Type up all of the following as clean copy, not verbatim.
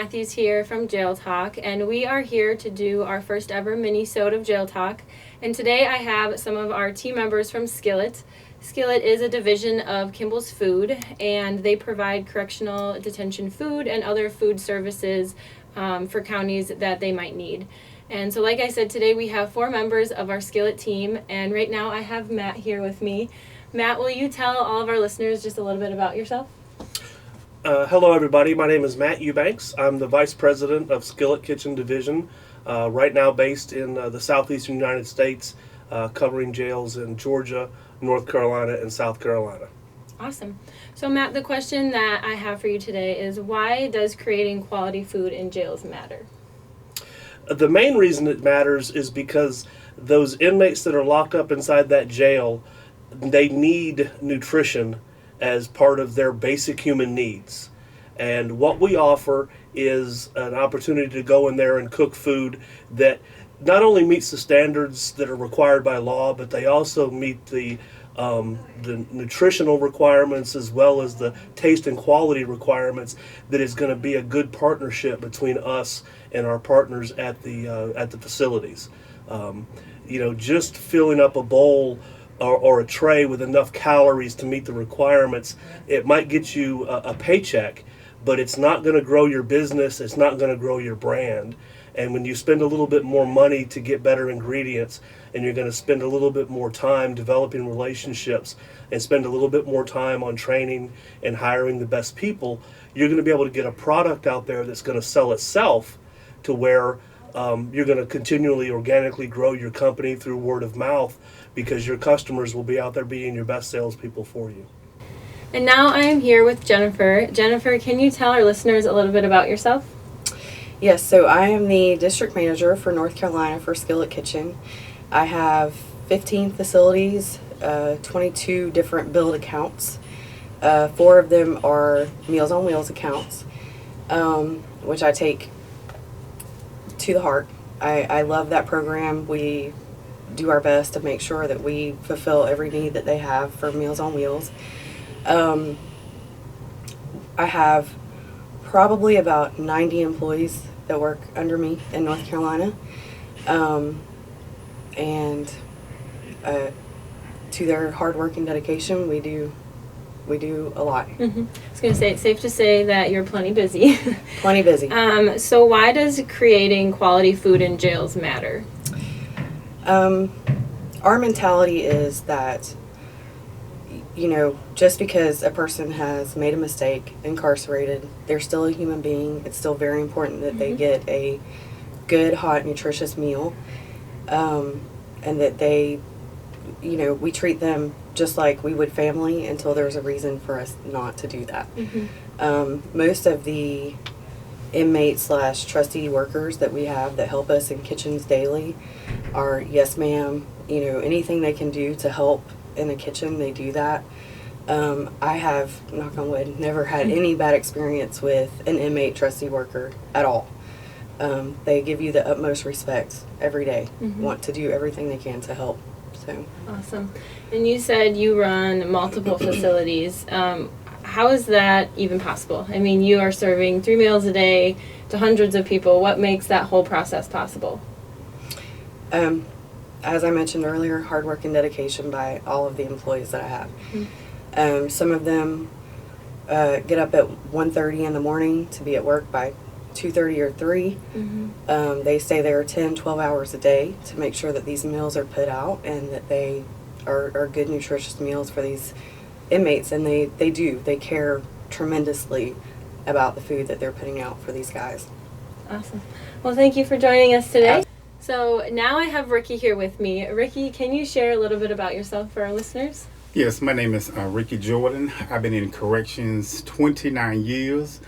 Matthews here from JailTalk, and we are here to do our first ever Minisode of JailTalk. And today I have some of our team members from Skillet. Skillet is a division of Kimball's Food, and they provide correctional detention food and other food services for counties that they might need. And so like I said, today we have 4 members of our Skillet team, and right now I have Matt here with me. Matt, will you tell all of our listeners just a little bit about yourself? Hello, everybody. My name is Matt Eubanks. I'm the Vice President of Skillet Kitchen Division, right now based in the southeastern United States, covering jails in Georgia, North Carolina, and South Carolina. Awesome. So, Matt, the question that I have for you today is, why does creating quality food in jails matter? The main reason it matters is because those inmates that are locked up inside that jail, they need nutrition as part of their basic human needs. And what we offer is an opportunity to go in there and cook food that not only meets the standards that are required by law, but they also meet the nutritional requirements as well as the taste and quality requirements that is going to be a good partnership between us and our partners at the facilities. Just filling up a bowl or a tray with enough calories to meet the requirements, it might get you a paycheck, but it's not going to grow your business, it's not going to grow your brand. And when you spend a little bit more money to get better ingredients, and you're going to spend a little bit more time developing relationships and spend a little bit more time on training and hiring the best people, you're going to be able to get a product out there that's going to sell itself to where you're going to continually organically grow your company through word of mouth, because your customers will be out there being your best salespeople for you. And now I am here with Jennifer. Jennifer, can you tell our listeners a little bit about yourself? Yes, so I am the district manager for North Carolina for Skillet Kitchen. I have 15 facilities, 22 different billed accounts. 4 of them are Meals on Wheels accounts, which I take to the heart. I love that program. We do our best to make sure that we fulfill every need that they have for Meals on Wheels. I have probably about 90 employees that work under me in North Carolina, and to their hard work and dedication, we do a lot. Mm-hmm. I was going to say, it's safe to say that you're plenty busy. Plenty busy. So why does creating quality food in jails matter? Our mentality is that, just because a person has made a mistake, incarcerated, they're still a human being. It's still very important that they get a good, hot, nutritious meal, and that they, we treat them just like we would family until there's a reason for us not to do that. Most of the inmates / trustee workers that we have that help us in kitchens daily are yes ma'am, anything they can do to help in the kitchen, they do that. I have, knock on wood, never had any bad experience with an inmate trustee worker at all. They give you the utmost respect every day, want to do everything they can to help. So awesome. And you said you run multiple facilities. How is that even possible? I mean, you are serving 3 meals a day to hundreds of people. What makes that whole process possible? As I mentioned earlier, hard work and dedication by all of the employees that I have. Some of them get up at 1:30 in the morning to be at work by 2:30 or 3. They stay there 10, 12 hours a day to make sure that these meals are put out and that they are good, nutritious meals for these inmates. And they care tremendously about the food that they're putting out for these guys. Awesome. Well, thank you for joining us today. So now I have Ricky here with me. Ricky, can you share a little bit about yourself for our listeners? Yes, my name is Ricky Jordan. I've been in corrections 29 years.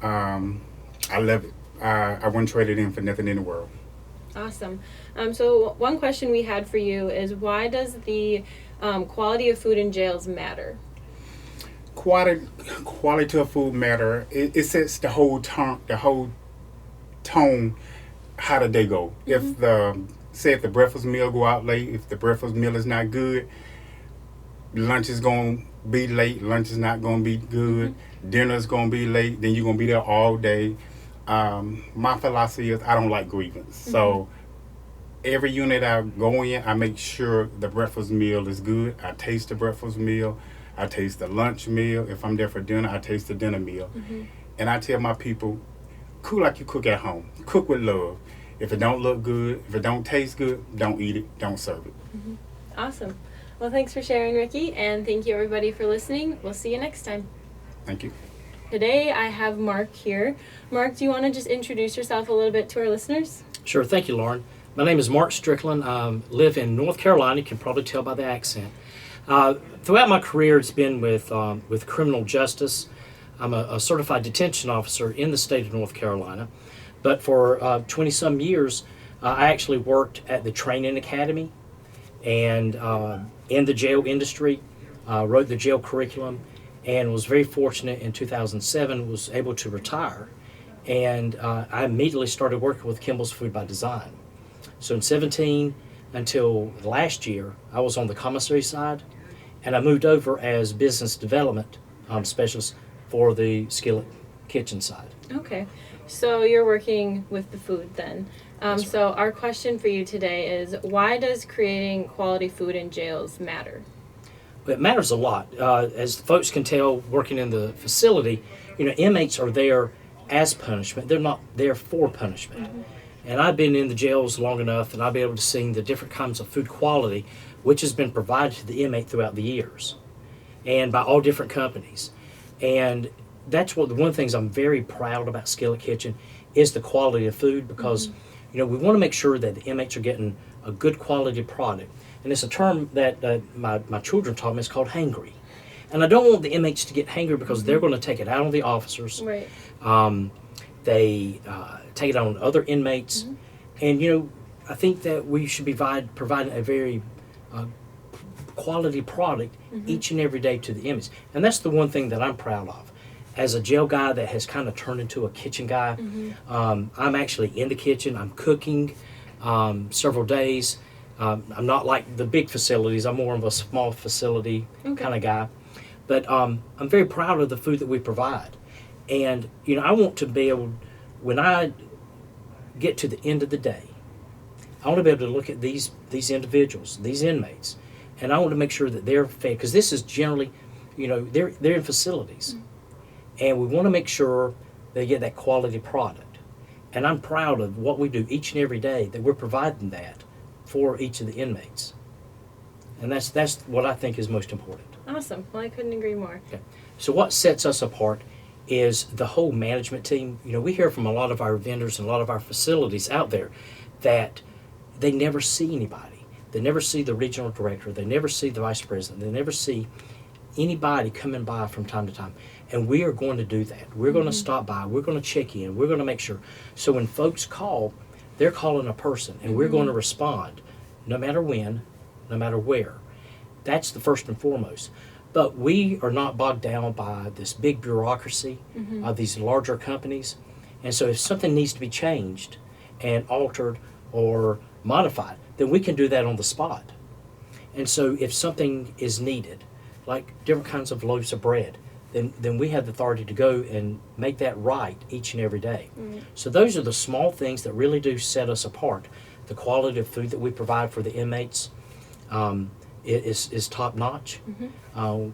I love it. I wouldn't trade it in for nothing in the world. Awesome. So one question we had for you is, why does the quality of food in jails matter? Quality of food matter. It sets the whole tone. How the day go? If the breakfast meal go out late, if the breakfast meal is not good, lunch is gonna be late. Lunch is not gonna be good. Dinner's gonna be late. Then you're gonna be there all day. My philosophy is I don't like grievance. So every unit I go in, I make sure the breakfast meal is good. I taste the breakfast meal. I taste the lunch meal. If I'm there for dinner, I taste the dinner meal. And I tell my people, cook like you cook at home. Cook with love. If it don't look good, if it don't taste good, don't eat it, don't serve it. Awesome. Well, thanks for sharing, Ricky, and thank you everybody for listening. We'll see you next time. Thank you. Today I have Mark here. Mark, do you want to just introduce yourself a little bit to our listeners? Sure. Thank you, Lauren. My name is Mark Strickland. I live in North Carolina. You can probably tell by the accent. Throughout my career, it's been with criminal justice. I'm a certified detention officer in the state of North Carolina. But for 20-some years, I actually worked at the training academy and in the jail industry, wrote the jail curriculum, and was very fortunate in 2007, was able to retire. And I immediately started working with Kimball's Food by Design. So in 2017 until last year, I was on the commissary side, and I moved over as business development specialist for the Skillet Kitchen side. Okay. So you're working with the food then. That's right. So our question for you today is, why does creating quality food in jails matter? It matters a lot. As folks can tell, working in the facility, inmates are there as punishment. They're not there for punishment. And I've been in the jails long enough, and I've been able to see the different kinds of food quality which has been provided to the inmate throughout the years, and by all different companies. And that's one of the things I'm very proud about Skillet Kitchen is the quality of food, because we want to make sure that the inmates are getting a good quality product. And it's a term that my children taught me. It's called hangry. And I don't want the inmates to get hangry because they're going to take it out on the officers. Right. They take it out on other inmates. And, I think that we should be providing a very quality product each and every day to the inmates. And that's the one thing that I'm proud of. As a jail guy that has kind of turned into a kitchen guy, I'm actually in the kitchen. I'm cooking several days. I'm not like the big facilities. I'm more of a small facility kind of guy. But I'm very proud of the food that we provide. And, I want to be able, when I get to the end of the day, I want to be able to look at these individuals, these inmates, and I want to make sure that they're fed, because this is generally, they're in facilities. And we want to make sure they get that quality product. And I'm proud of what we do each and every day, that we're providing that for each of the inmates. And that's what I think is most important. Awesome. Well, I couldn't agree more. Okay. So what sets us apart is the whole management team. We hear from a lot of our vendors and a lot of our facilities out there that they never see anybody. They never see the regional director. They never see the vice president. They never see anybody coming by from time to time. And we are going to do that. We're going to stop by. We're going to check in. We're going to make sure. So when folks call, they're calling a person, and we're going to respond no matter when, no matter where. That's the first and foremost. But we are not bogged down by this big bureaucracy of these larger companies. And so if something needs to be changed and altered or modified, then we can do that on the spot. And so if something is needed, like different kinds of loaves of bread, then we have the authority to go and make that right each and every day. So those are the small things that really do set us apart. The quality of food that we provide for the inmates is top notch.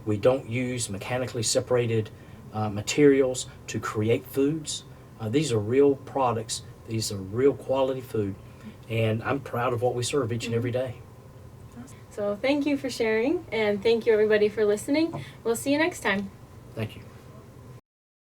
We don't use mechanically separated materials to create foods. These are real products. These are real quality food. And I'm proud of what we serve each and every day. So thank you for sharing, and thank you everybody for listening. We'll see you next time. Thank you.